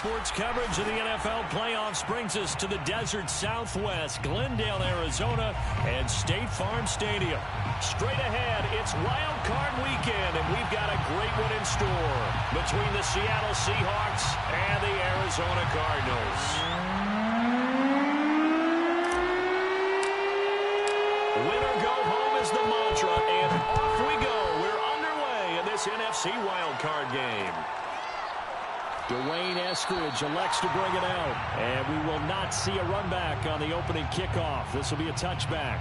sports coverage of the NFL playoffs brings us to the desert Southwest, Glendale, Arizona, and State Farm Stadium. Straight ahead, it's Wild Card Weekend, and we've got a great one in store between the Seattle Seahawks and the Arizona Cardinals. Winner go home is the mantra, and off we go. We're underway in this NFC Wild Card game. Dwayne Eskridge elects to bring it out, and we will not see a run back on the opening kickoff. This will be a touchback.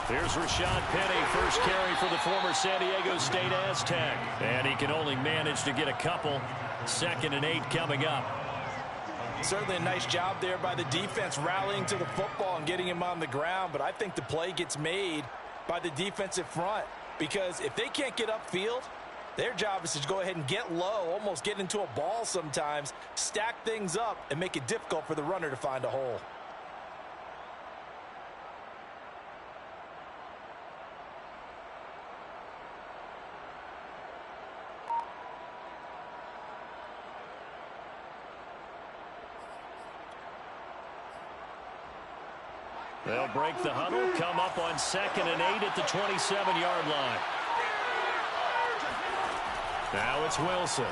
Here's Rashad Penny, first carry for the former San Diego State Aztec. And he can only manage to get a couple. 2nd and 8 coming up. Certainly a nice job there by the defense rallying to the football and getting him on the ground. But I think the play gets made by the defensive front. Because if they can't get upfield, their job is to go ahead and get low, almost get into a ball sometimes, stack things up, and make it difficult for the runner to find a hole. They'll break the huddle, come up on 2nd and 8 at the 27-yard line. Now it's Wilson.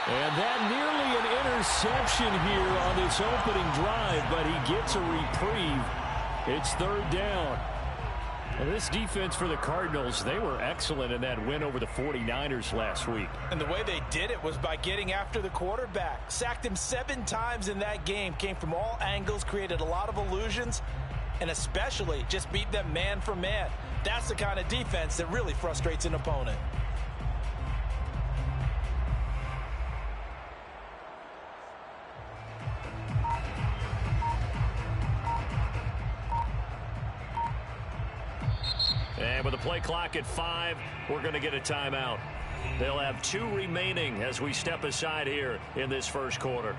And that nearly an interception here on this opening drive, but he gets a reprieve. It's 3rd down. And this defense for the Cardinals, they were excellent in that win over the 49ers last week. And the way they did it was by getting after the quarterback. Sacked him 7 times in that game. Came from all angles, created a lot of illusions, and especially just beat them man for man. That's the kind of defense that really frustrates an opponent. And with the play clock at 5, we're going to get a timeout. They'll have 2 remaining as we step aside here in this first quarter.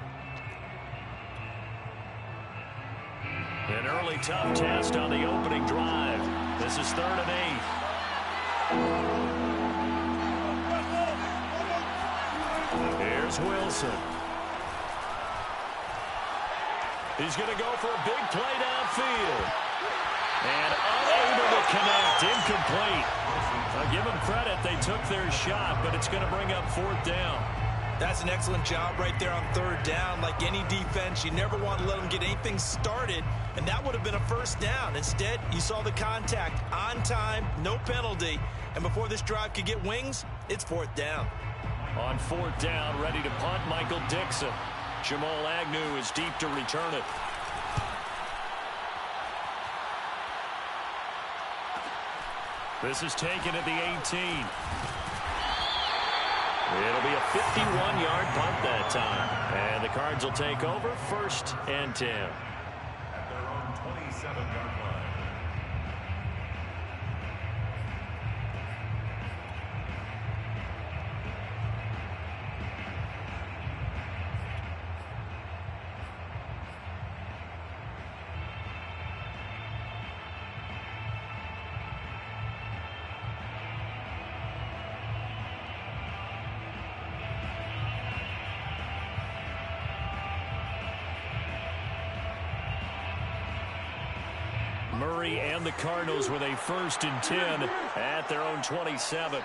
An early tough test on the opening drive. This is 3rd and 8. Here's Wilson. He's going to go for a big play downfield. And unable to connect, incomplete. I'll give them credit, they took their shot, but it's going to bring up 4th down. That's an excellent job right there on 3rd down. Like any defense, you never want to let them get anything started, and that would have been a 1st down. Instead, you saw the contact on time, no penalty, and before this drive could get wings, it's 4th down. On 4th down, ready to punt, Michael Dixon. Jamal Agnew is deep to return it. This is taken at the 18. It'll be a 51-yard punt that time. And the Cards will take over 1st and 10. At their own 27-yard line. carry, and the Cardinals with a 1st and 10 at their own 27.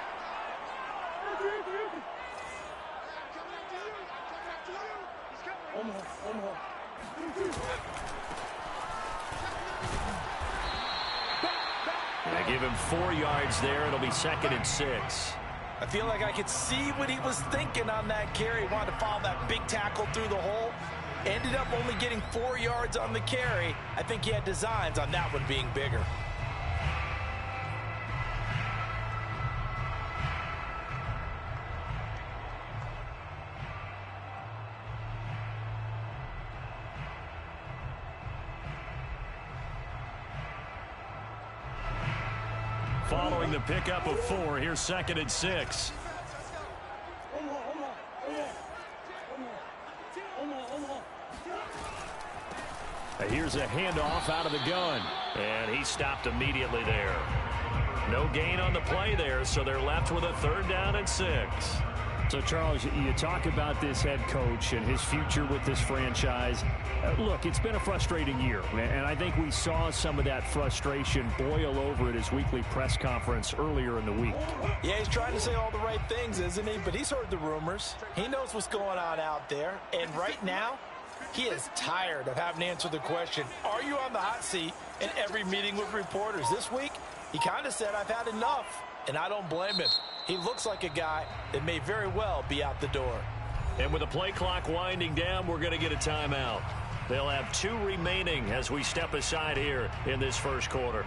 They give him 4 yards there. It'll be 2nd and 6. I feel like I could see what he was thinking on that carry. He wanted to follow that big tackle through the hole. Ended up only getting 4 yards on the carry. I think he had designs on that one being bigger. Following the pickup of 4, here's 2nd and 6. Here's a handoff out of the gun. And he stopped immediately there. No gain on the play there, so they're left with a 3rd down and 6. So, Charles, you talk about this head coach and his future with this franchise. Look, it's been a frustrating year, and I think we saw some of that frustration boil over at his weekly press conference earlier in the week. Yeah, he's trying to say all the right things, isn't he? But he's heard the rumors. He knows what's going on out there. And right now, he is tired of having to answer the question, are you on the hot seat in every meeting with reporters? This week, he kind of said, I've had enough, and I don't blame him. He looks like a guy that may very well be out the door. And with the play clock winding down, we're going to get a timeout. They'll have 2 remaining as we step aside here in this 1st quarter.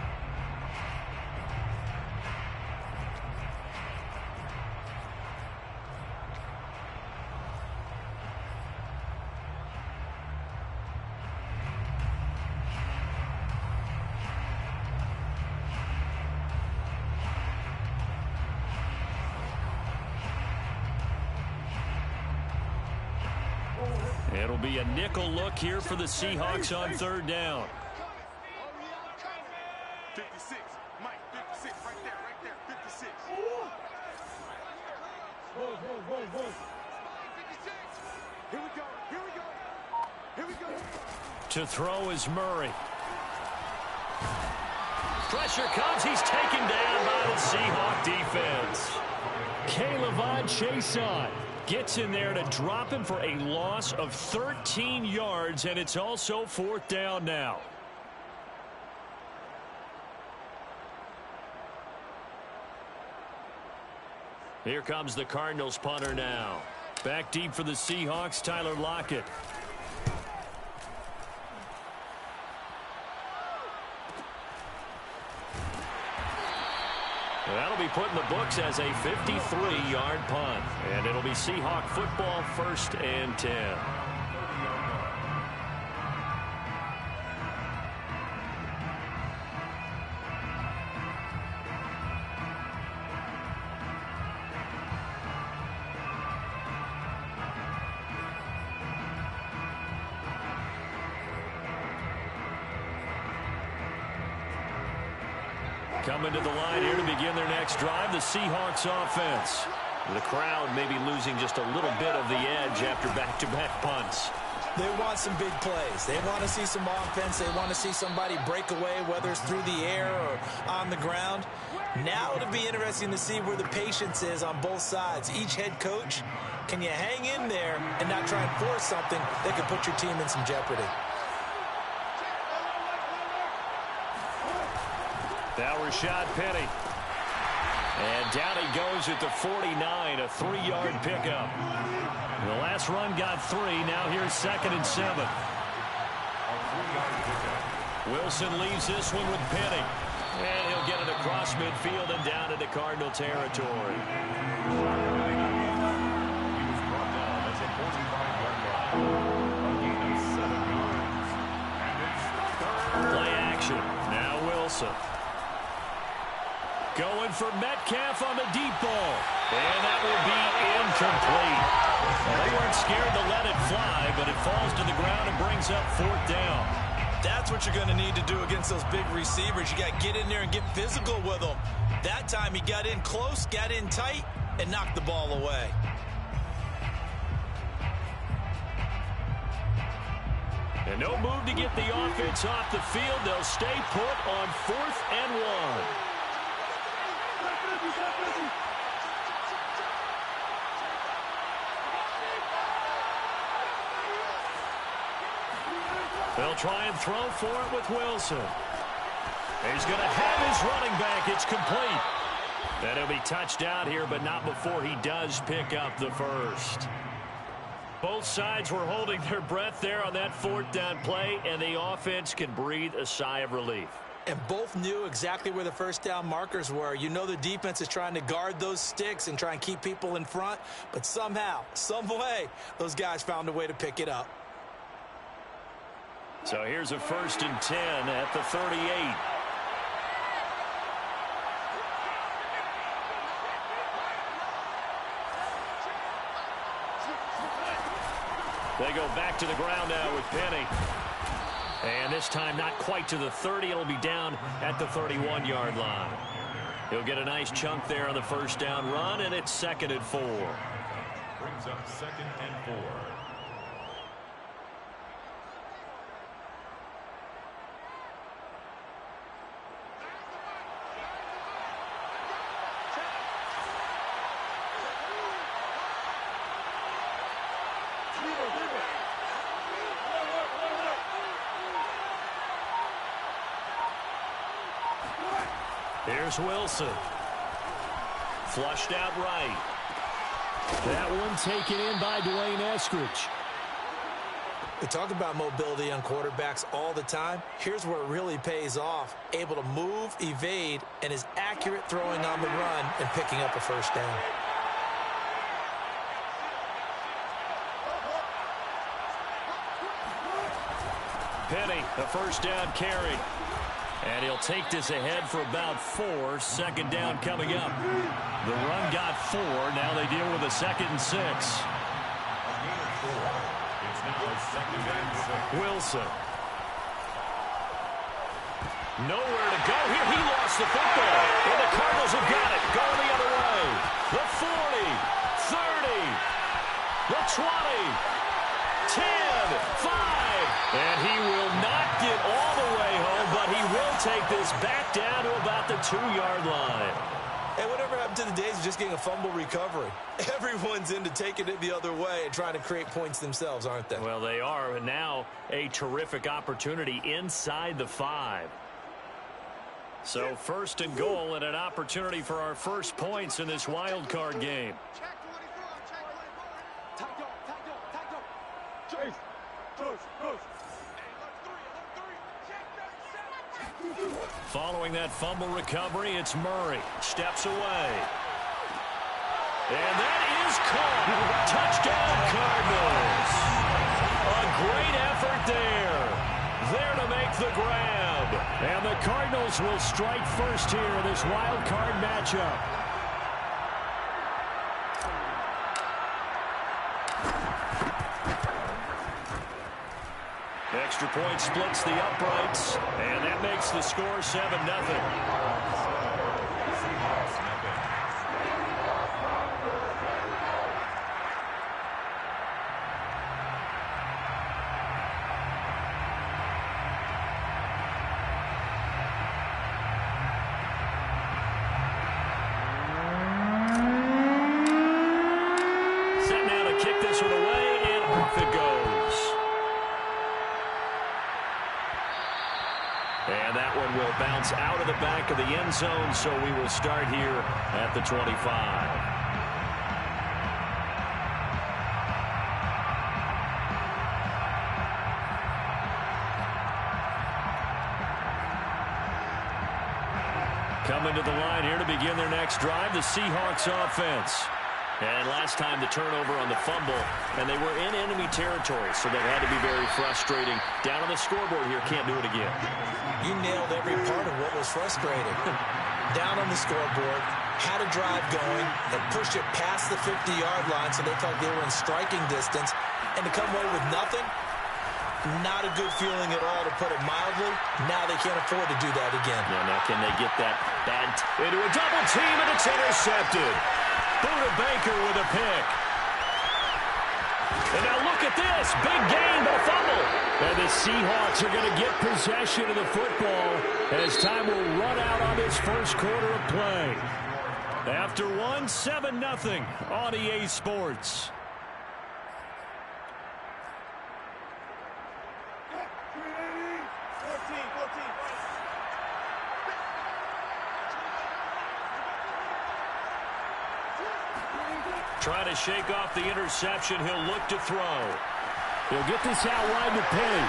It'll be a nickel look here for the Seahawks on 3rd down. 56, Mike, 56, right there, 56. Here we go. To throw is Murray. Pressure comes. He's taken down by the Seahawk defense. K'Lavon Chaisson gets in there to drop him for a loss of 13 yards, and it's also 4th down now. Here comes the Cardinals punter now. Back deep for the Seahawks, Tyler Lockett. That'll be put in the books as a 53-yard punt. And it'll be Seahawk football, 1st and 10. Coming to the line here to begin their next drive, the Seahawks offense. The crowd may be losing just a little bit of the edge after back-to-back punts. They want some big plays. They want to see some offense. They want to see somebody break away, whether it's through the air or on the ground. Now it'll be interesting to see where the patience is on both sides. Each head coach, can you hang in there and not try and force something that could put your team in some jeopardy? Now Rashad Penny. And down he goes at the 49, a 3-yard pickup. The last run got 3. Now here's 2nd and 7. Wilson leaves this one with Penny. And he'll get it across midfield and down into Cardinal territory. He was brought down as a 45-yard line. A gain of 7 yards. And it's 3rd. Play action. Now Wilson. Going for Metcalf on the deep ball. And that will be incomplete. Well, they weren't scared to let it fly, but it falls to the ground and brings up 4th down. That's what you're going to need to do against those big receivers. You got to get in there and get physical with them. That time he got in close, got in tight, and knocked the ball away. And no move to get the offense off the field. They'll stay put on 4th and 1. They'll try and throw for it with Wilson. He's going to have his running back. It's complete. And he'll be touched out here, but not before he does pick up the first. Both sides were holding their breath there on that 4th down play, and the offense can breathe a sigh of relief. And both knew exactly where the first down markers were. You know the defense is trying to guard those sticks and try and keep people in front, but somehow, some way, those guys found a way to pick it up. So here's a 1st and 10 at the 38. They go back to the ground now with Penny. And this time not quite to the 30. It'll be down at the 31-yard line. He'll get a nice chunk there on the first down run, and it's 2nd and 4. Brings up 2nd and 4. Here's Wilson. Flushed out right. That one taken in by Dwayne Eskridge. We talk about mobility on quarterbacks all the time. Here's where it really pays off. Able to move, evade, and is accurate throwing on the run and picking up a first down. Penny, the first down carry. And he'll take this ahead for about 4. 2nd down coming up. The run got 4. Now they deal with a 2nd and 6. Wilson. Nowhere to go here. He lost the football. And the Cardinals have got it. Going the other way. The 40. 30. The 20. 10. 5. And he will not get all the way home, but he will take this back down to about the 2-yard line. And whatever happened to the days of just getting a fumble recovery? Everyone's into taking it the other way and trying to create points themselves, aren't they? Well, they are. And now a terrific opportunity inside the 5. So 1st and goal and an opportunity for our first points in this wild card game. Following that fumble recovery, it's Murray. Steps away. And that is caught. Touchdown, Cardinals. A great effort there. There to make the grab. And the Cardinals will strike first here in this wild card matchup. Extra point splits the uprights, and that makes the score 7-0. Set now to kick this one away, and off it goes. And that one will bounce out of the back of the end zone, so we will start here at the 25. Coming to the line here to begin their next drive, the Seahawks offense. And last time the turnover on the fumble, and they were in enemy territory, so that had to be very frustrating. Down on the scoreboard here, can't do it again. You nailed every part of what was frustrating. Down on the scoreboard, had a drive going, and pushed it past the 50-yard line, so they thought they were in striking distance, and to come away with nothing, not a good feeling at all, to put it mildly. Now they can't afford to do that again. Yeah, now can they get that bad into a double team, and it's intercepted. Buda Baker with a pick. And now look at this. Big gain, but a fumble. And the Seahawks are going to get possession of the football as time will run out on this first quarter of play. After one, 7-0 on EA Sports. Trying to shake off the interception. He'll look to throw. He'll get this out wide to Penny.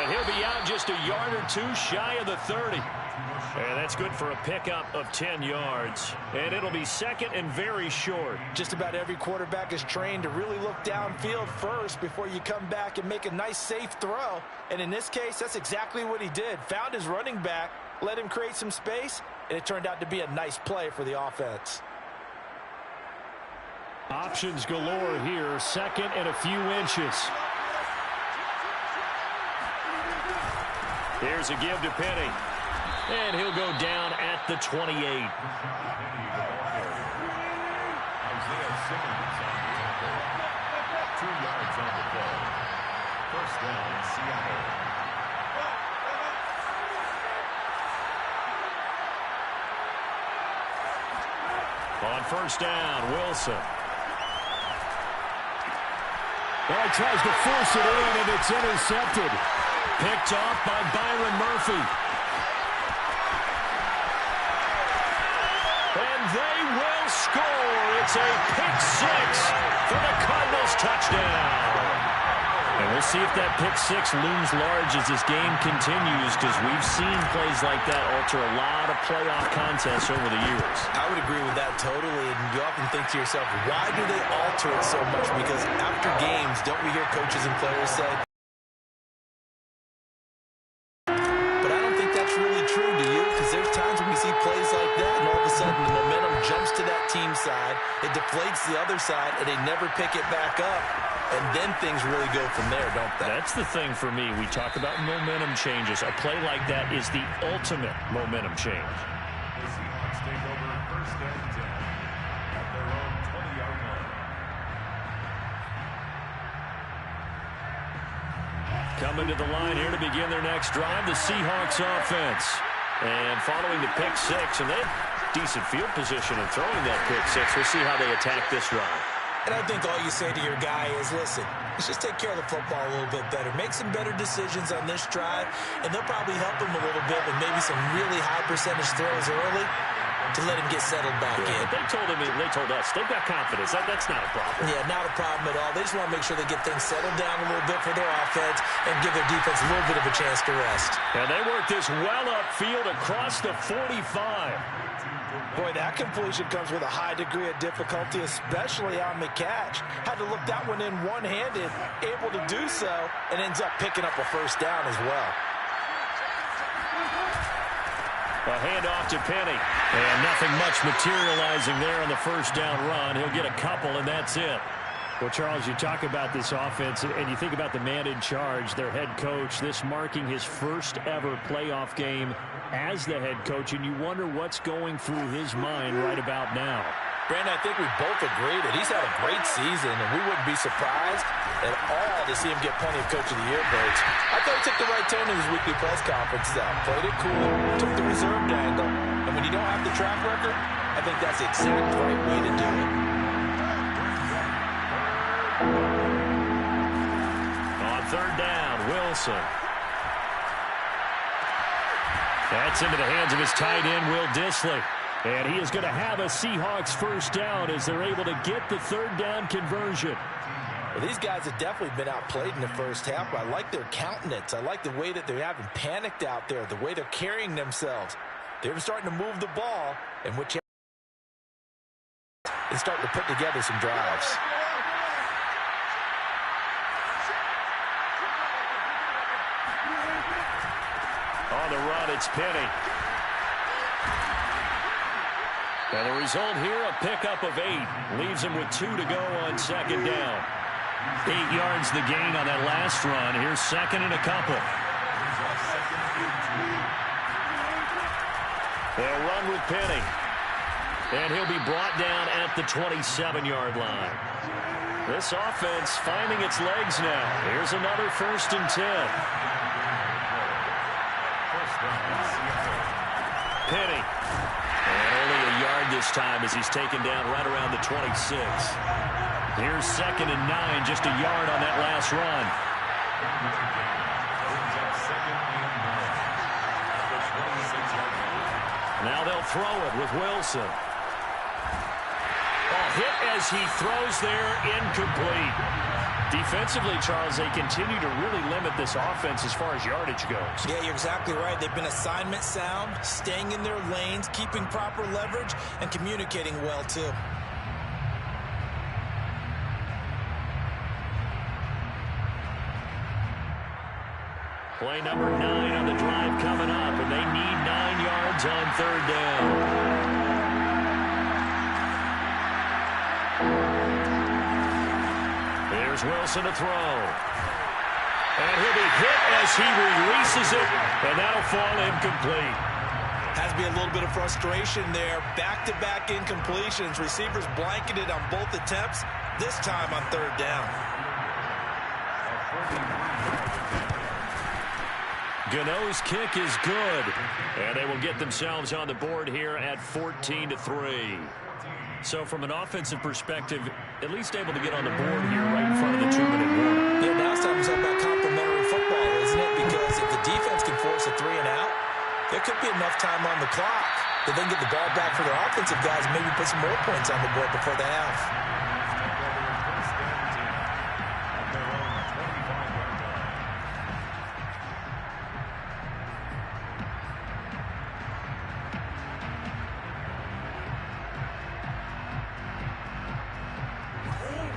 And he'll be out just a yard or two shy of the 30. And that's good for a pickup of 10 yards. And it'll be second and very short. Just about every quarterback is trained to really look downfield first before you come back and make a nice, safe throw. And in this case, that's exactly what he did. Found his running back, let him create some space, and it turned out to be a nice play for the offense. Options galore here. Second and a few inches. Here's a give to Penny. And he'll go down at the 28. Isaiah Simmons on the tackle. 2 yards on the play. First down, Seattle. On first down, Wilson. Well, he tries to force it in, and it's intercepted. Picked off by Byron Murphy. And they will score. It's a pick six for the Cardinals touchdown. And we'll see if that pick six looms large as this game continues, because we've seen plays like that alter a lot of playoff contests over the years. I would agree with that totally, and you often think to yourself, why do they alter it so much? Because after games, don't we hear coaches and players say, but I don't think that's really true, do you? Because there's times when we see plays like that, and all of a sudden the momentum jumps to that team side, it deflates the other side, and they never pick it back up. And then things really go from there, don't they? That's the thing for me. We talk about momentum changes. A play like that is the ultimate momentum change. The Seahawks take over first and 10 at their own 20-yard line. Coming to the line here to begin their next drive, the Seahawks offense. And following the pick six, and they have decent field position in throwing that pick six. We'll see how they attack this drive. And I think all you say to your guy is, listen, let's just take care of the football a little bit better. Make some better decisions on this drive, and they'll probably help him a little bit with maybe some really high percentage throws early to let him get settled back in. But they told us, they've got confidence. That's not a problem. Yeah, not a problem at all. They just want to make sure they get things settled down a little bit for their offense and give their defense a little bit of a chance to rest. And they work this well upfield across the 45. Boy, that completion comes with a high degree of difficulty, especially on the catch. Had to look that one in one-handed, able to do so, and ends up picking up a first down as well. A handoff to Penny. And nothing much materializing there on the first down run. He'll get a couple, and that's it. Well, Charles, you talk about this offense, and you think about the man in charge, their head coach, this marking his first ever playoff game as the head coach, and you wonder what's going through his mind right about now. Brandon, I think we both agree that he's had a great season, and we wouldn't be surprised at all to see him get plenty of Coach of the Year votes. I thought he took the right tone in his weekly press conference, played it cool, took the reserved angle, and when you don't have the track record, I think that's the exact right way to do it. On third down, Wilson. That's into the hands of his tight end, Will Dissly. And he is going to have a Seahawks first down as they're able to get the third down conversion. Well, these guys have definitely been outplayed in the first half, but I like their countenance. I like the way that they haven't panicked out there, the way they're carrying themselves. They're starting to move the ball, and starting to put together some drives. On the run, it's Penny. And the result here, a pickup of 8. Leaves him with 2 to go on second down. 8 yards the gain on that last run. Here's second and a couple. They'll run with Penny. And he'll be brought down at the 27-yard line. This offense finding its legs now. Here's another 1st and 10. Penny. And only a yard this time as he's taken down right around the 26. Here's 2nd and 9, just a yard on that last run. Now they'll throw it with Wilson. Hit as he throws there, incomplete. Defensively, Charles, they continue to really limit this offense as far as yardage goes. Yeah, you're exactly right. They've been assignment sound, staying in their lanes, keeping proper leverage, and communicating well, too. Play number 9 on the drive coming up, and they need 9 yards on 3rd down. There's Wilson to throw. And he'll be hit as he releases it, and that'll fall incomplete. Has to be a little bit of frustration there. Back-to-back incompletions. Receivers blanketed on both attempts, this time on 3rd down. Gano's kick is good, and they will get themselves on the board here at 14-3. So from an offensive perspective, at least able to get on the board here right in front of the 2-minute warning. Yeah, now it's time to talk about complementary football, isn't it? Because if the defense can force a 3 and out, there could be enough time on the clock that they can get the ball back for their offensive guys and maybe put some more points on the board before the half.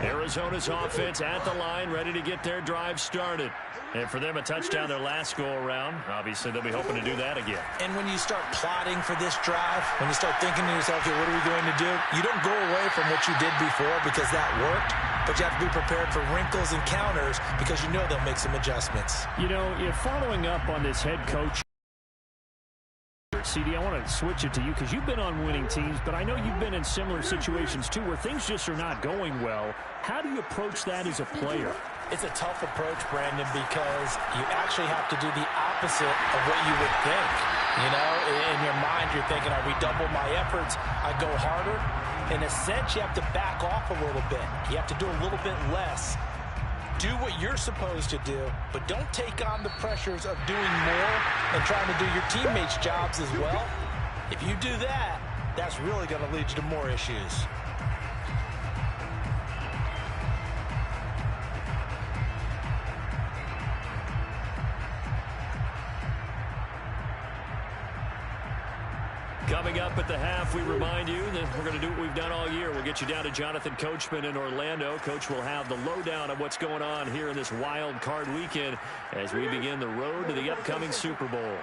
Arizona's offense at the line, ready to get their drive started. And for them, a touchdown their last go-around. Obviously, they'll be hoping to do that again. And when you start plotting for this drive, when you start thinking to yourself, okay, what are we going to do? You don't go away from what you did before because that worked, but you have to be prepared for wrinkles and counters because you know they'll make some adjustments. You know, following up on this head coach, CD, I want to switch it to you because you've been on winning teams, but I know you've been in similar situations too where things just are not going well. How do you approach that as a player? It's a tough approach, Brandon, because you actually have to do the opposite of what you would think. You know, in your mind, you're thinking, I redouble my efforts, I go harder. In a sense, you have to back off a little bit. You have to do a little bit less. Do what you're supposed to do, but don't take on the pressures of doing more and trying to do your teammates' jobs as well. If you do that, that's really going to lead you to more issues. Coming up at the half, we remind you that we're going to do what we've done all year. We'll get you down to Jonathan Coachman in Orlando. Coach will have the lowdown of what's going on here in this wild card weekend as we begin the road to the upcoming Super Bowl.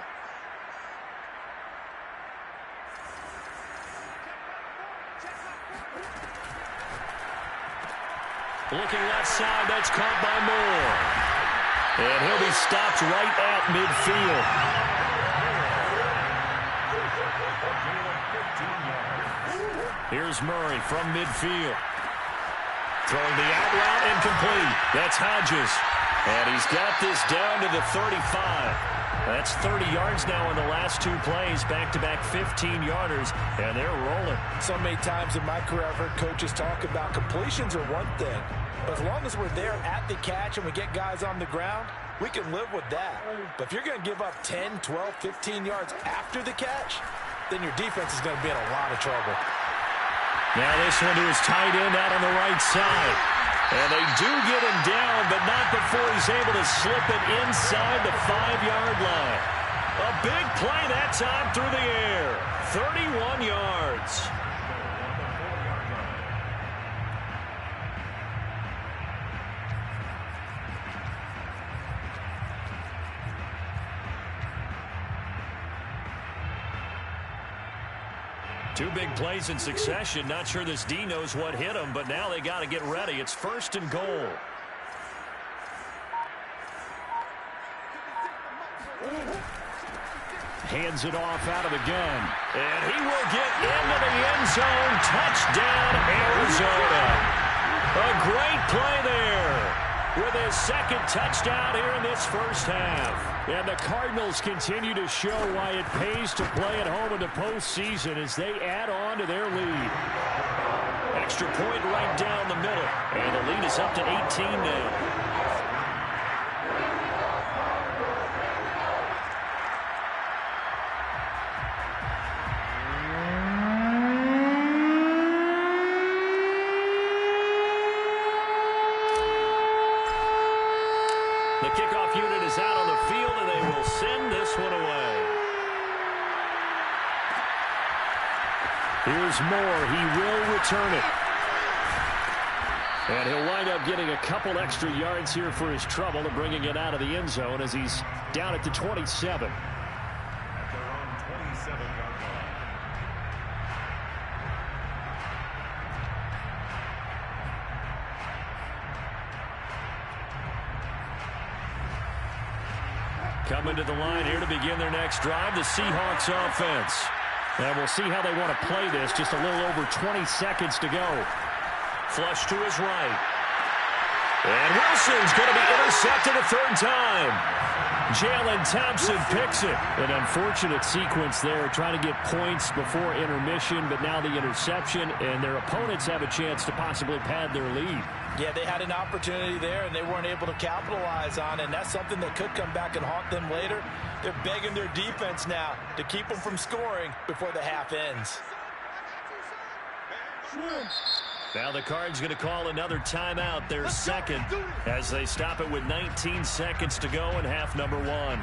Looking left side, that's caught by Moore. And he'll be stopped right at midfield. Here's Murray from midfield. Throwing the out route incomplete. That's Hodges. And he's got this down to the 35. That's 30 yards now in the last 2 plays. Back-to-back 15-yarders, and they're rolling. So many times in my career, I've heard coaches talk about completions are one thing. But as long as we're there at the catch and we get guys on the ground, we can live with that. But if you're going to give up 10, 12, 15 yards after the catch, then your defense is going to be in a lot of trouble. Now this one to his tight end out on the right side. And they do get him down, but not before he's able to slip it inside the 5-yard line. A big play that time through the air. 31 yards. Two big plays in succession. Not sure this D knows what hit him, but now they got to get ready. It's 1st and goal. Hands it off out of the gun. And he will get into the end zone. Touchdown, Arizona. A great play second touchdown here in this first half. And the Cardinals continue to show why it pays to play at home in the postseason as they add on to their lead. Extra point right down the middle. And the lead is up to 18 now. The kickoff unit is out on the field, and they will send this one away. Here's Moore. He will return it. And he'll wind up getting a couple extra yards here for his trouble and bringing it out of the end zone as he's down at the 27. At their own 27-yard line. Coming to the line here to begin their next drive, the Seahawks offense. And we'll see how they want to play this. Just a little over 20 seconds to go. Flush to his right. And Wilson's going to be intercepted a third time. Jalen Thompson picks it. An unfortunate sequence there, trying to get points before intermission, but now the interception, and their opponents have a chance to possibly pad their lead. Yeah, they had an opportunity there, and they weren't able to capitalize on it, and that's something that could come back and haunt them later. They're begging their defense now to keep them from scoring before the half ends. Now the Cards going to call another timeout, their second, as they stop it with 19 seconds to go in half number one.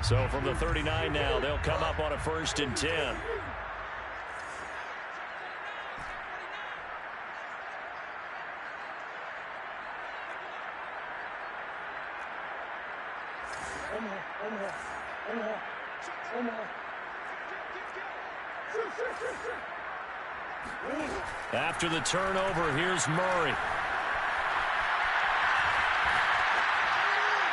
So from the 39 now, they'll come up on a 1st and 10. After the turnover, here's Murray.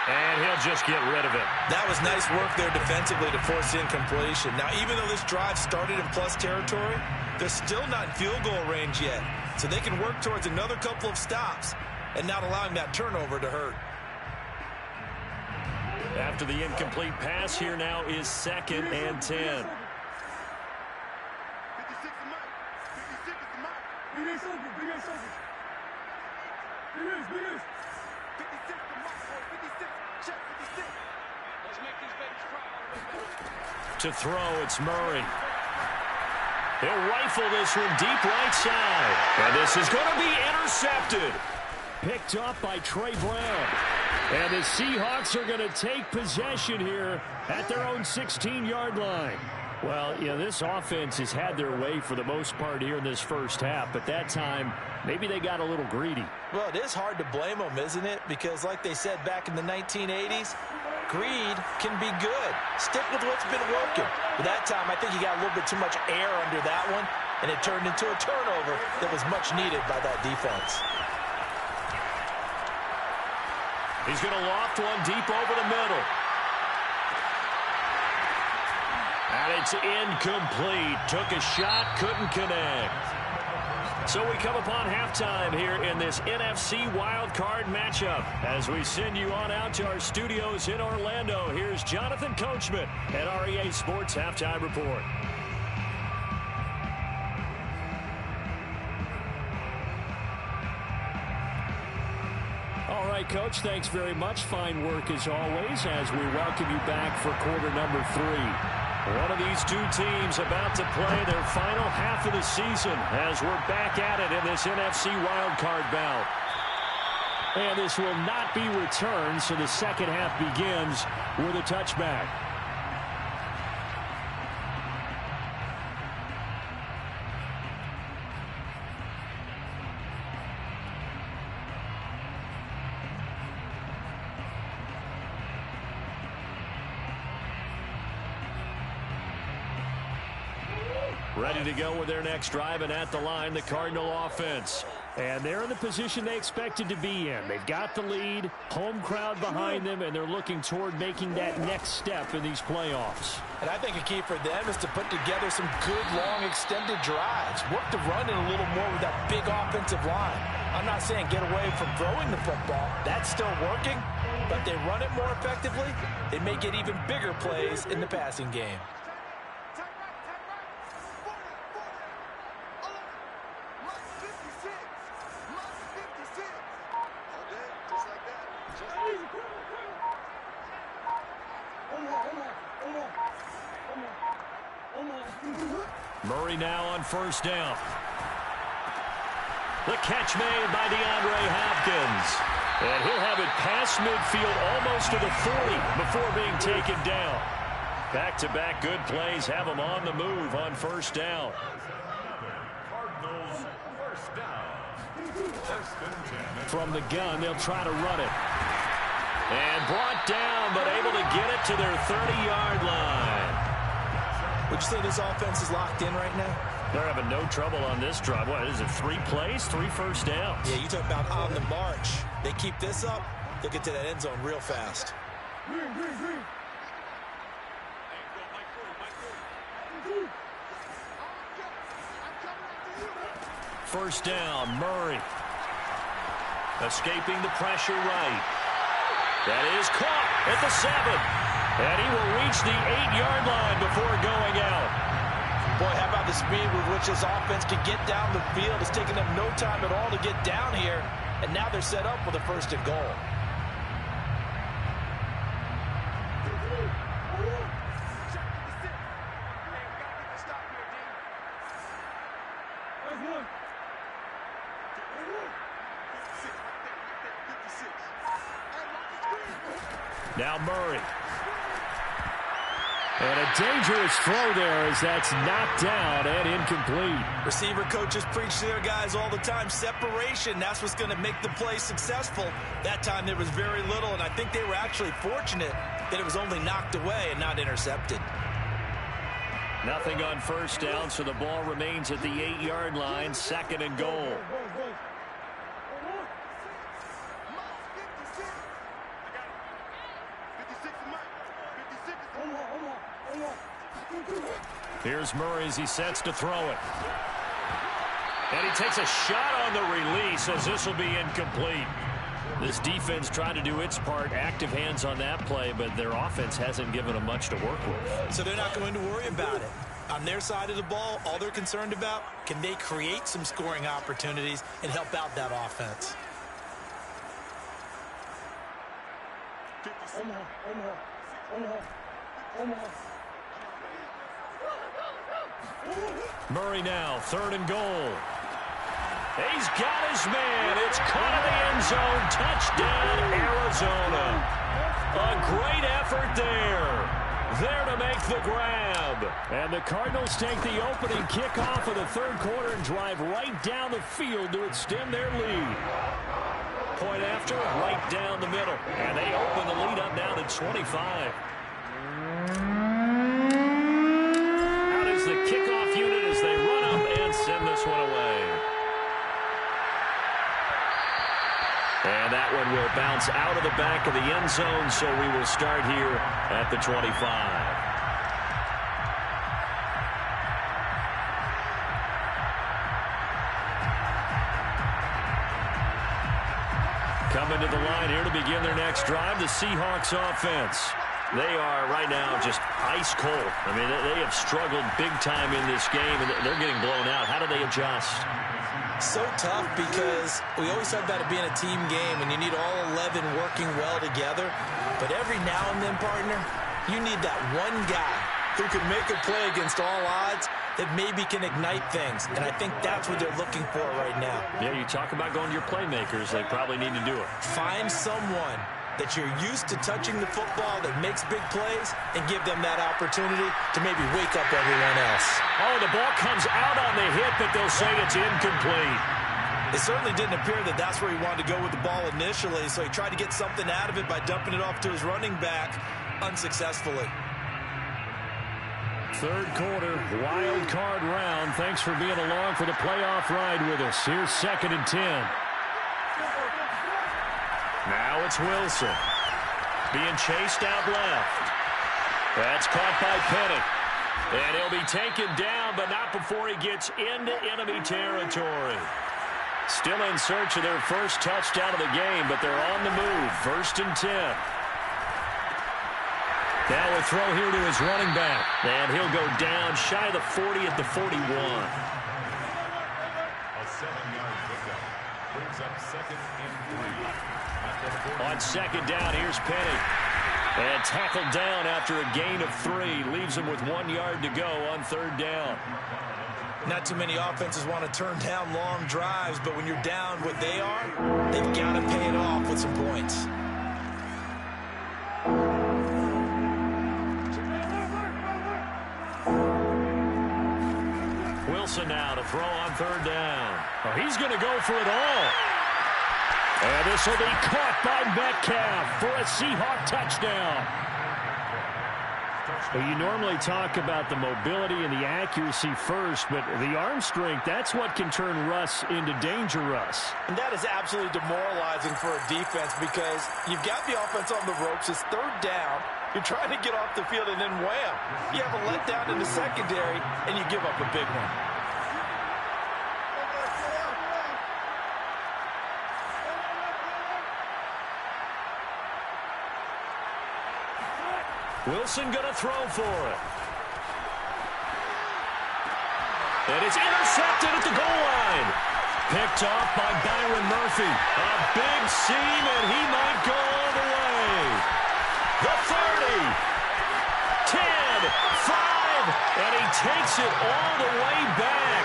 And he'll just get rid of it. That was nice work there defensively to force incompletion. Now, even though this drive started in plus territory, they're still not in field goal range yet. So they can work towards another couple of stops and not allowing that turnover to hurt. After the incomplete pass, here now is 2nd and 10. To throw, it's Murray. He'll rifle this one deep right side. And this is going to be intercepted. Picked up by Trey Brown. And the Seahawks are going to take possession here at their own 16-yard line. Well, you know, this offense has had their way for the most part here in this first half, but that time, maybe they got a little greedy. Well, it is hard to blame them, isn't it? Because like they said back in the 1980s, greed can be good. Stick with what's been working. But that time, I think he got a little bit too much air under that one, and it turned into a turnover that was much needed by that defense. He's going to loft one deep over the middle. And it's incomplete. Took a shot, couldn't connect. So we come upon halftime here in this NFC wildcard matchup. As we send you on out to our studios in Orlando, here's Jonathan Coachman at REA Sports Halftime Report. All right, Coach, thanks very much. Fine work as always as we welcome you back for quarter number 3. One of these two teams about to play their final half of the season as we're back at it in this NFC wildcard bout. And this will not be returned, so the second half begins with a touchback. Ready to go with their next drive, and at the line, the Cardinal offense. And they're in the position they expected to be in. They've got the lead, home crowd behind them, and they're looking toward making that next step in these playoffs. And I think a key for them is to put together some good, long, extended drives. Work the run in a little more with that big offensive line. I'm not saying get away from throwing the football. That's still working. But if they run it more effectively, they may get even bigger plays in the passing game. Murray now on first down. The catch made by DeAndre Hopkins. And he'll have it past midfield almost to the 40 before being taken down. Back-to-back good plays have him on the move on first down. Cardinals first down. First and 10. From the gun, they'll try to run it. And brought down, but able to get it to their 30-yard line. Would you say this offense is locked in right now? They're having no trouble on this drive. What is it, 3 plays, 3 first downs? Yeah, you talk about on the march. They keep this up, they'll get to that end zone real fast. First down, Murray. Escaping the pressure right. That is caught at the 7. And he will reach the 8-yard line before going out. Boy, how about the speed with which this offense can get down the field? It's taken them no time at all to get down here. And now they're set up with a first and goal. Now Murray. And a dangerous throw there as that's knocked down and incomplete. Receiver coaches preach to their guys all the time. Separation, that's what's going to make the play successful. That time there was very little, and I think they were actually fortunate that it was only knocked away and not intercepted. Nothing on first down, so the ball remains at the 8-yard line, second and goal. Here's Murray as he sets to throw it. And he takes a shot on the release as this will be incomplete. This defense tried to do its part, active hands on that play, but their offense hasn't given them much to work with. So they're not going to worry about it. On their side of the ball, all they're concerned about, can they create some scoring opportunities and help out that offense? Murray now, third and goal. He's got his man. It's caught in the end zone. Touchdown, Arizona. A great effort there. There to make the grab. And the Cardinals take the opening kickoff of the third quarter and drive right down the field to extend their lead. Point after, right down the middle. And they open the lead up now to 25. Out is the kickoff unit as they run up and send this one away. And that one will bounce out of the back of the end zone, so we will start here at the 25. Coming to the line here to begin their next drive, the Seahawks offense. They are right now just ice cold. I mean, they have struggled big time in this game, and they're getting blown out. How do they adjust? So tough because we always talk about it being a team game and you need all 11 working well together. But every now and then, partner, you need that one guy who can make a play against all odds that maybe can ignite things. And I think that's what they're looking for right now. Yeah, you talk about going to your playmakers. They probably need to do it. Find someone that you're used to touching the football that makes big plays and give them that opportunity to maybe wake up everyone else. Oh, the ball comes out on the hit, but they'll say it's incomplete. It certainly didn't appear that that's where he wanted to go with the ball initially, so he tried to get something out of it by dumping it off to his running back unsuccessfully. third quarter, wild card round. Thanks for being along for the playoff ride with us. Here's 2nd and 10. Now it's Wilson. Being chased out left. That's caught by Penny. And he'll be taken down, but not before he gets into enemy territory. Still in search of their first touchdown of the game, but they're on the move. 1st and 10. Now a throw here to his running back. And he'll go down shy of the 40 at the 41. A 7-yard pickup brings up 2nd and 3. On 2nd down, here's Penny. And tackled down after a gain of 3. Leaves him with 1 yard to go on 3rd down. Not too many offenses want to turn down long drives, but when you're down what they are, they've got to pay it off with some points. Wilson now to throw on 3rd down. Oh, he's going to go for it all. And this will be caught by Metcalf for a Seahawk touchdown. Well, you normally talk about the mobility and the accuracy first, but the arm strength, that's what can turn Russ into danger Russ. And that is absolutely demoralizing for a defense because you've got the offense on the ropes. It's 3rd down. You're trying to get off the field, and then wham, you have a letdown in the secondary, and you give up a big one. Wilson going to throw for it. And it's intercepted at the goal line. Picked off by Byron Murphy. A big seam, and he might go all the way. The 30. 10. 5. And he takes it all the way back.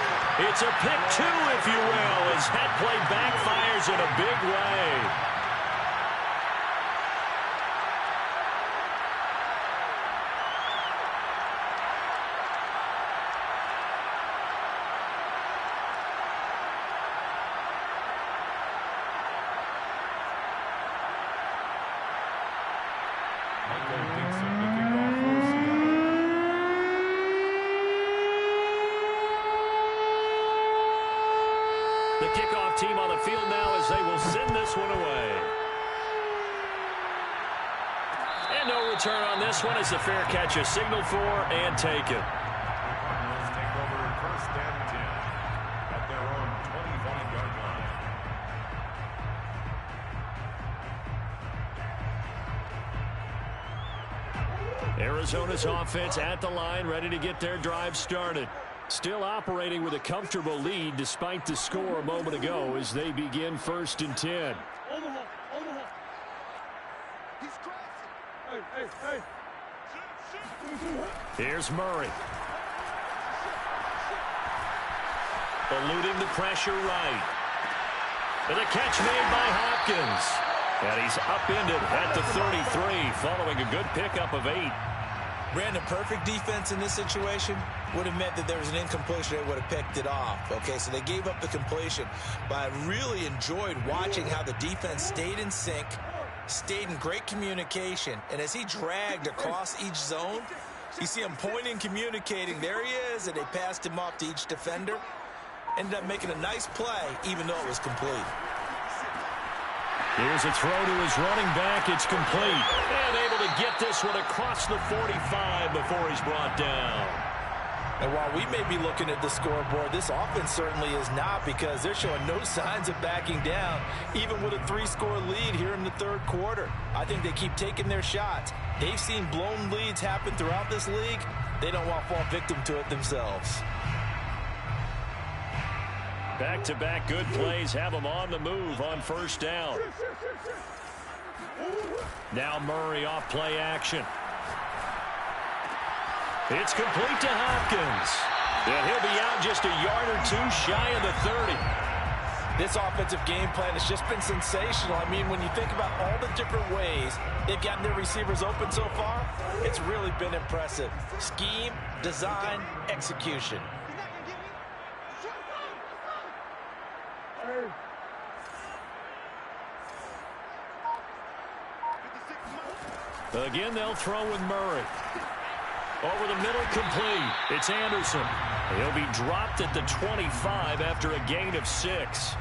It's a pick 2, if you will, as that play backfires in a big way. The kickoff team on the field now as they will send this one away. And no return on this one as the fair catch is signaled for and taken. Cardinals take over 1st and 10 at their own 25-yard line. Arizona's offense at the line, ready to get their drive started. Still operating with a comfortable lead despite the score a moment ago as they begin 1st and 10. Here's Murray. Eluding the pressure right. And a catch made by Hopkins. And he's upended at the 33 following a good pickup of 8. Brandon, perfect defense in this situation would have meant that there was an incompletion. They would have picked it off. Okay, so they gave up the completion. But I really enjoyed watching how the defense stayed in sync, stayed in great communication. And as he dragged across each zone, you see him pointing, communicating. There he is, and they passed him off to each defender. Ended up making a nice play, even though it was complete. Here's a throw to his running back. It's complete. And able to get this one across the 45 before he's brought down. And while we may be looking at the scoreboard, this offense certainly is not, because they're showing no signs of backing down, even with a 3-score lead here in the 3rd quarter. I think they keep taking their shots. They've seen blown leads happen throughout this league. They don't want to fall victim to it themselves. Back-to-back good plays have them on the move on 1st down. Now Murray off play action. It's complete to Hopkins. And he'll be out just a yard or 2 shy of the 30. This offensive game plan has just been sensational. I mean, when you think about all the different ways they've gotten their receivers open so far, it's really been impressive. Scheme, design, execution. Again, they'll throw with Murray. Over the middle, complete. It's Anderson. He'll be dropped at the 25 after a gain of 6.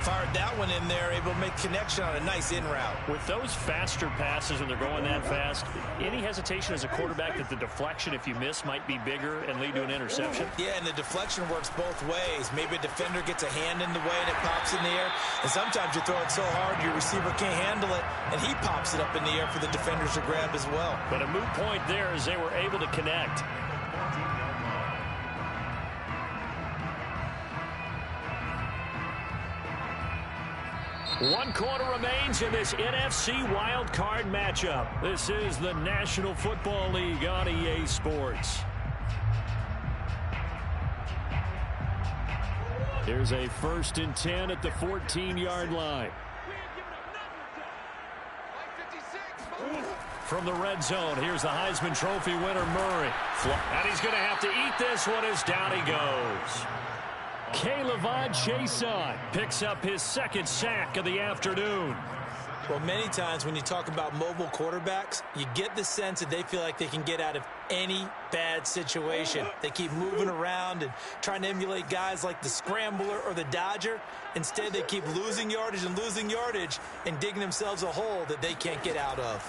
Fired that one in there, able to make connection on a nice in route. With those faster passes when they're going that fast, any hesitation as a quarterback that the deflection, if you miss, might be bigger and lead to an interception? Yeah, and the deflection works both ways. Maybe a defender gets a hand in the way and it pops in the air. And sometimes you throw it so hard your receiver can't handle it, and he pops it up in the air for the defenders to grab as well. But a moot point there as they were able to connect. One quarter remains in this NFC Wild Card matchup. This is the National Football League on EA Sports. Here's a 1st and 10 at the 14-yard line. From the red zone, here's the Heisman Trophy winner, Murray. And he's going to have to eat this one as down he goes. K'Lavon Chaisson picks up his 2nd sack of the afternoon. Well, many times when you talk about mobile quarterbacks, you get the sense that they feel like they can get out of any bad situation. They keep moving around and trying to emulate guys like the Scrambler or the Dodger. Instead, they keep losing yardage and digging themselves a hole that they can't get out of.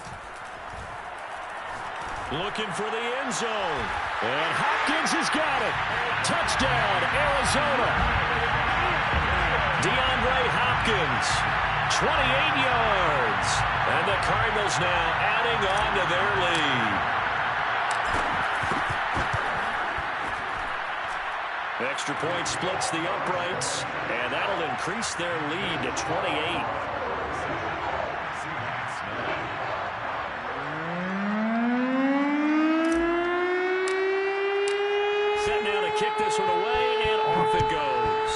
Looking for the end zone. And Hopkins has got it. Touchdown, Arizona. DeAndre Hopkins, 28 yards. And the Cardinals now adding on to their lead. Extra point splits the uprights, and that'll increase their lead to 28. Kick this one away, and off it goes.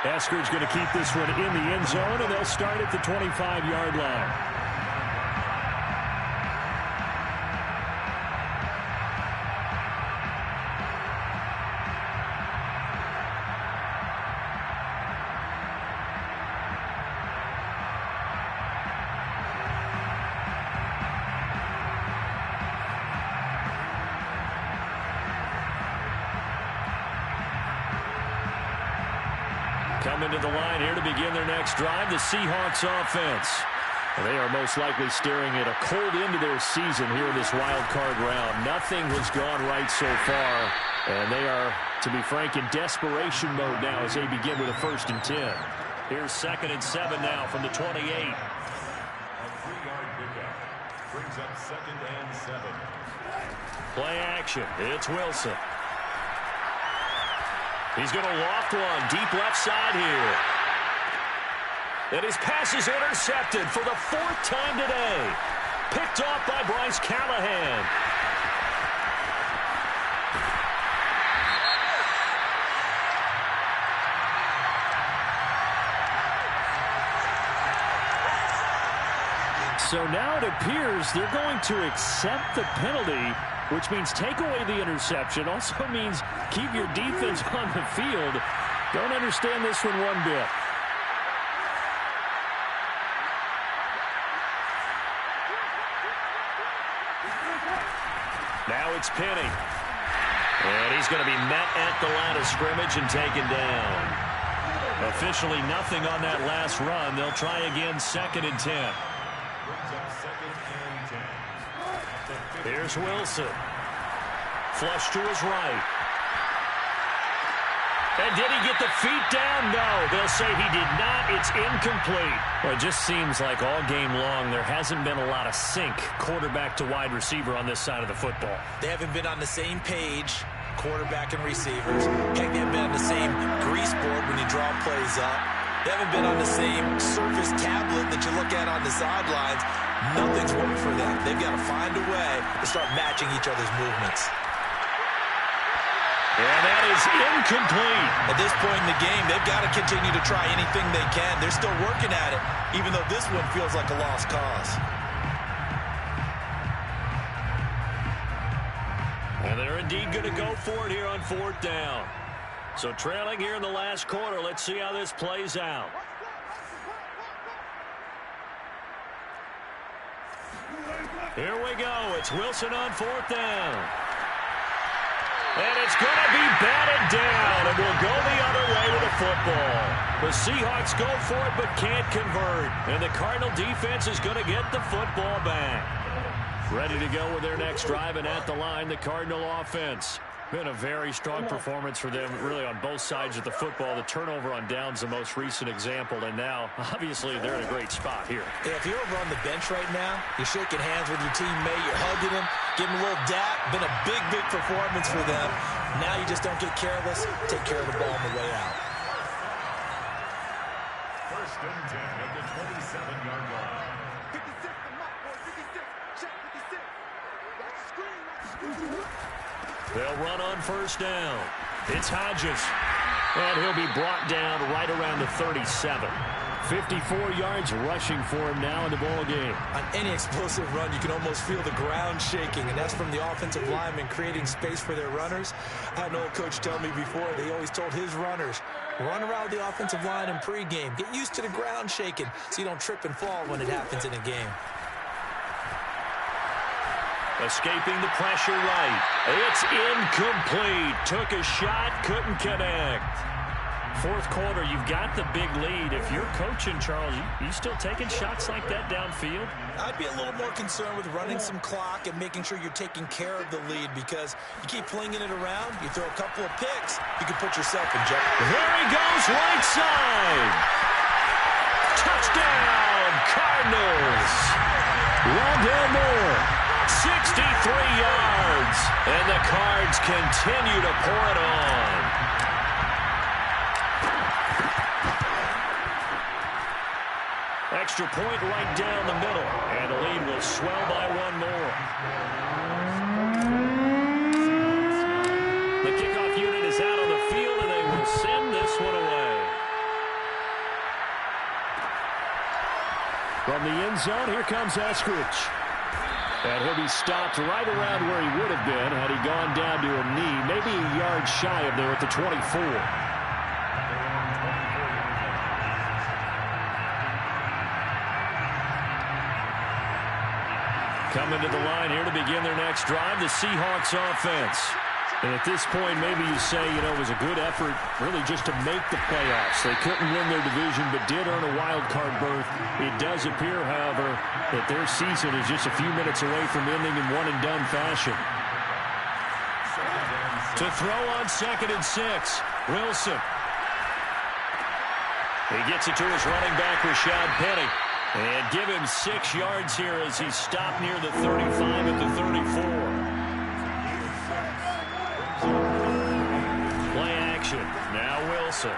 Eskridge going to keep this one in the end zone, and they'll start at the 25-yard line. Coming to the line here to begin their next drive, the Seahawks offense. They are most likely staring at a cold end to their season here in this wild card round. Nothing has gone right so far, and they are, to be frank, in desperation mode now as they begin with a 1st and 10. Here's 2nd and 7 now from the 28. A 3-yard pickup brings up 2nd and 7. Play action. It's Wilson. He's going to loft one deep left side here. And his pass is intercepted for the 4th time today. Picked off by Bryce Callahan. So now it appears they're going to accept the penalty, which means take away the interception. Also means keep your defense on the field. Don't understand this one one bit. Now it's Penny. And he's going to be met at the line of scrimmage and taken down. Officially nothing on that last run. They'll try again, 2nd and 10. Here's Wilson. Flush to his right. And did he get the feet down? No, they'll say he did not. It's incomplete. Well, it just seems like all game long there hasn't been a lot of sync quarterback to wide receiver on this side of the football. They haven't been on the same page, quarterback and receivers. Heck, they haven't been on the same grease board when you draw plays up. They haven't been on the same surface tablet that you look at on the sidelines. Nothing's worked for them. They've got to find a way to start matching each other's movements. And that is incomplete. At this point in the game, they've got to continue to try anything they can. They're still working at it, even though this one feels like a lost cause. And they're indeed going to go for it here on 4th down. So trailing here in the last quarter. Let's see how this plays out. Here we go. It's Wilson on 4th down. And it's going to be batted down, and we'll go the other way with the football. The Seahawks go for it but can't convert, and the Cardinal defense is going to get the football back. Ready to go with their next drive, and at the line, the Cardinal offense. Been a very strong performance for them, really, on both sides of the football. The turnover on downs, the most recent example, and now, obviously, they're in a great spot here. Yeah, if you're over on the bench right now, you're shaking hands with your teammate, you're hugging him, giving him a little dap. Been a big, big performance for them. Now you just don't get careless. Take care of the ball on the way out. 1st and 10 at the 27-yard line. 56, I'm up, boy. 56. Check 56. Watch the screen. Watch the screen. They'll run on 1st down. It's Hodges. And he'll be brought down right around the 37. 54 yards rushing for him now in the ball game. On any explosive run, you can almost feel the ground shaking, and that's from the offensive linemen creating space for their runners. I had an old coach tell me before, they always told his runners, run around the offensive line in pregame. Get used to the ground shaking so you don't trip and fall when it happens in a game. Escaping the pressure right. It's incomplete. Took a shot, couldn't connect. 4th quarter, you've got the big lead. If you're coaching, Charles, you still taking shots like that downfield? I'd be a little more concerned with running some clock and making sure you're taking care of the lead, because you keep flinging it around, you throw a couple of picks, you can put yourself in jeopardy. There he goes, right side. Touchdown, Cardinals. Rondell Moore, 63 yards, and the Cards continue to pour it on. Extra point right down the middle, and the lead will swell by 1 more. The kickoff unit is out on the field, and they will send this one away. From the end zone, here comes Eskridge. And he'll be stopped right around where he would have been had he gone down to a knee, maybe a yard shy of there at the 24. Coming to the line here to begin their next drive, the Seahawks offense. And at this point, maybe you say, you know, it was a good effort really just to make the playoffs. They couldn't win their division, but did earn a wild card berth. It does appear, however, that their season is just a few minutes away from ending in one-and-done fashion. To throw on 2nd and 6, Wilson. He gets it to his running back, Rashad Penny. And give him 6 yards here as he's stopped near the 35 at the 34. Play action. Now Wilson.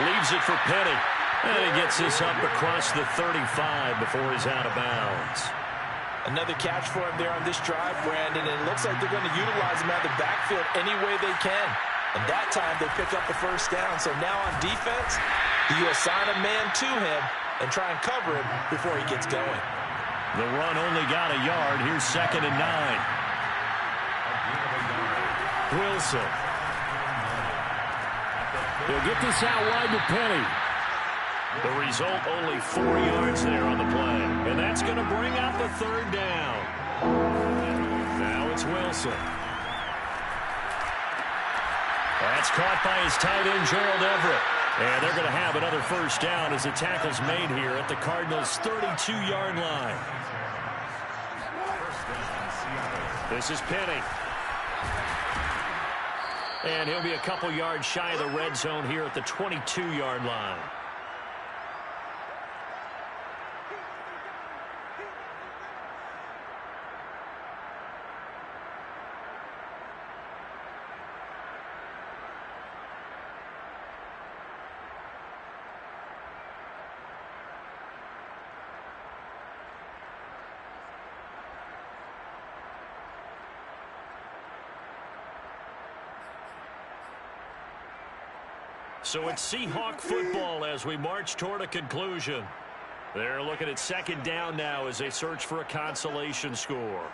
Leaves it for Penny. And he gets this up across the 35 before he's out of bounds. Another catch for him there on this drive, Brandon, and it looks like they're going to utilize him out of the backfield any way they can. And that time they pick up the 1st down. So now on defense, you assign a man to him and try and cover him before he gets going. The run only got a yard. Here's 2nd and 9. Wilson. He'll get this out wide to Penny. The result, only 4 yards there on the play. And that's going to bring out the 3rd down. Now it's Wilson. That's caught by his tight end, Gerald Everett. And they're going to have another 1st down as the tackle's made here at the Cardinals' 32-yard line. This is Penny. And he'll be a couple yards shy of the red zone here at the 22-yard line. So it's Seahawk football as we march toward a conclusion. They're looking at 2nd down now as they search for a consolation score.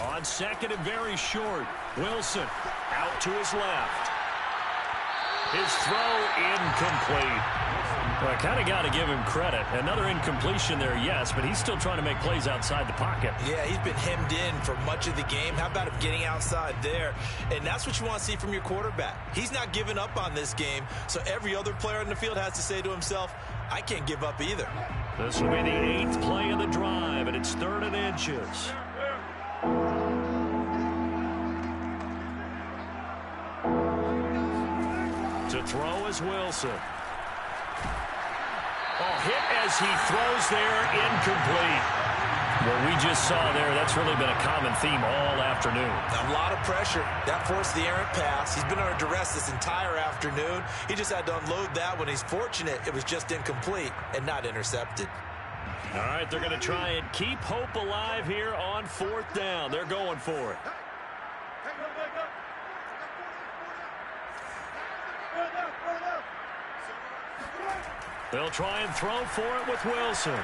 On 2nd and very short, Wilson out to his left. His throw incomplete. Well, I kind of got to give him credit. Another incompletion there, yes, but he's still trying to make plays outside the pocket. Yeah, he's been hemmed in for much of the game. How about him getting outside there? And that's what you want to see from your quarterback. He's not giving up on this game, so every other player in the field has to say to himself, I can't give up either. This will be the 8th play of the drive, and it's 3rd and inches. To throw is Wilson. Oh, hit as he throws there, incomplete. What we just saw there, that's really been a common theme all afternoon. A lot of pressure. That forced the errant pass. He's been under duress this entire afternoon. He just had to unload that one. He's fortunate it was just incomplete and not intercepted. All right, they're going to try and keep hope alive here on 4th down. They're going for it. They'll try and throw for it with Wilson.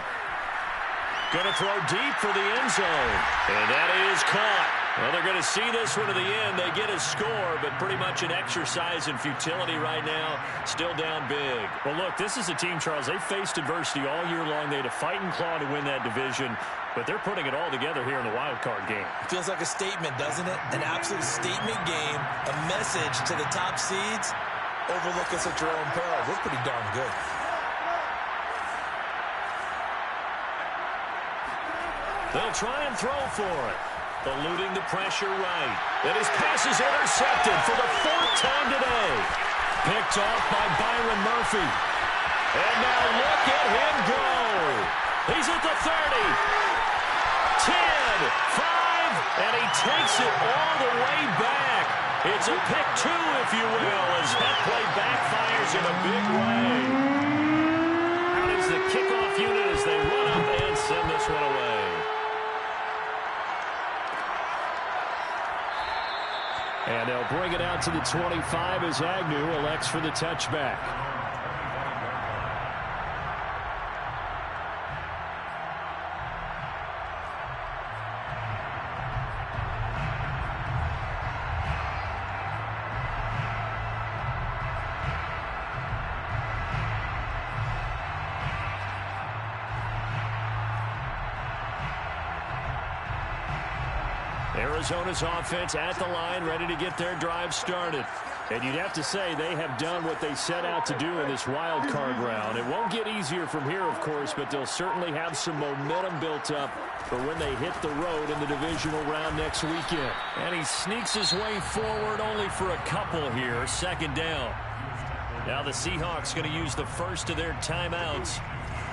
Going to throw deep for the end zone. And that is caught. Well, they're going to see this one to the end. They get a score, but pretty much an exercise in futility right now. Still down big. Well, look, this is a team, Charles. They faced adversity all year long. They had to fight and claw to win that division, but they're putting it all together here in the wild card game. Feels like a statement, doesn't it? An absolute statement game, a message to the top seeds. Overlook us at your own peril. We're pretty darn good. They'll try and throw for it. Eluding the pressure right. And his pass is intercepted for the 4th time today. Picked off by Byron Murphy. And now look at him go. He's at the 30. 10, 5, and he takes it all the way back. It's a pick 2, if you will, as that play backfires in a big way. Out is the kickoff unit as they run up and send this one away. And they'll bring it out to the 25 as Agnew elects for the touchback. Arizona's offense at the line, ready to get their drive started. And you'd have to say they have done what they set out to do in this wild card round. It won't get easier from here, of course, but they'll certainly have some momentum built up for when they hit the road in the divisional round next weekend. And he sneaks his way forward only for a couple here, 2nd down. Now the Seahawks going to use the first of their timeouts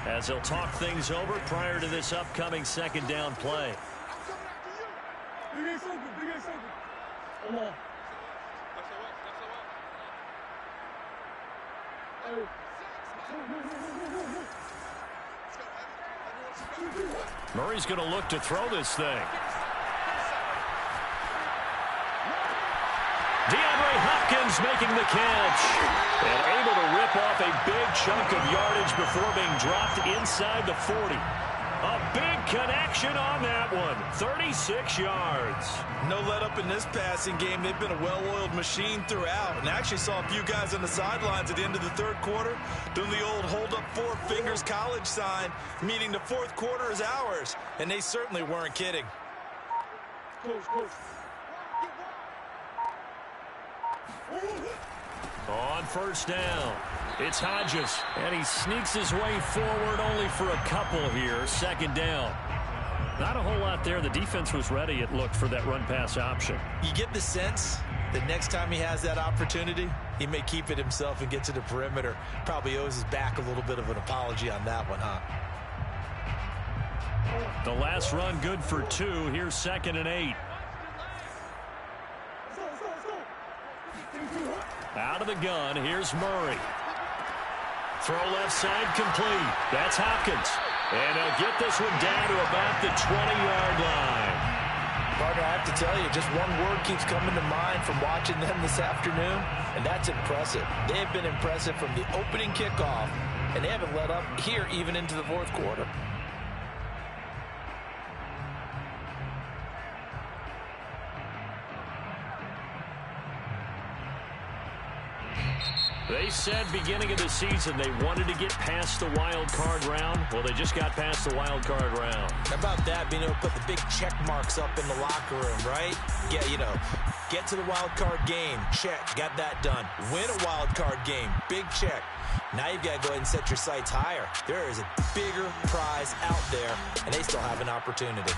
as they'll talk things over prior to this upcoming 2nd down play. Murray's going to look to throw this thing. DeAndre Hopkins making the catch and able to rip off a big chunk of yardage before being dropped inside the 40. A big connection on that one. 36 yards. No let up in this passing game. They've been a well-oiled machine throughout. And I actually saw a few guys on the sidelines at the end of the 3rd quarter doing the old hold up 4 fingers college sign, meaning the 4th quarter is ours. And they certainly weren't kidding. On 1st down, it's Hodges, and he sneaks his way forward only for a couple here, 2nd down. Not a whole lot there. The defense was ready, it looked, for that run-pass option. You get the sense that next time he has that opportunity, he may keep it himself and get to the perimeter. Probably owes his back a little bit of an apology on that one, huh? The last run good for 2. Here's 2nd and 8. Out of the gun, here's Murray. Throw left side complete. That's Hopkins. And he'll get this one down to about the 20-yard line. Partner, I have to tell you, just one word keeps coming to mind from watching them this afternoon, and that's impressive. They have been impressive from the opening kickoff, and they haven't let up here even into the 4th quarter. They said beginning of the season they wanted to get past the wild card round. Well, they just got past the wild card round. How about that, being able to put the big check marks up in the locker room, right? Yeah, get to the wild card game. Check. Got that done. Win a wild card game. Big check. Now you've got to go ahead and set your sights higher. There is a bigger prize out there, and they still have an opportunity.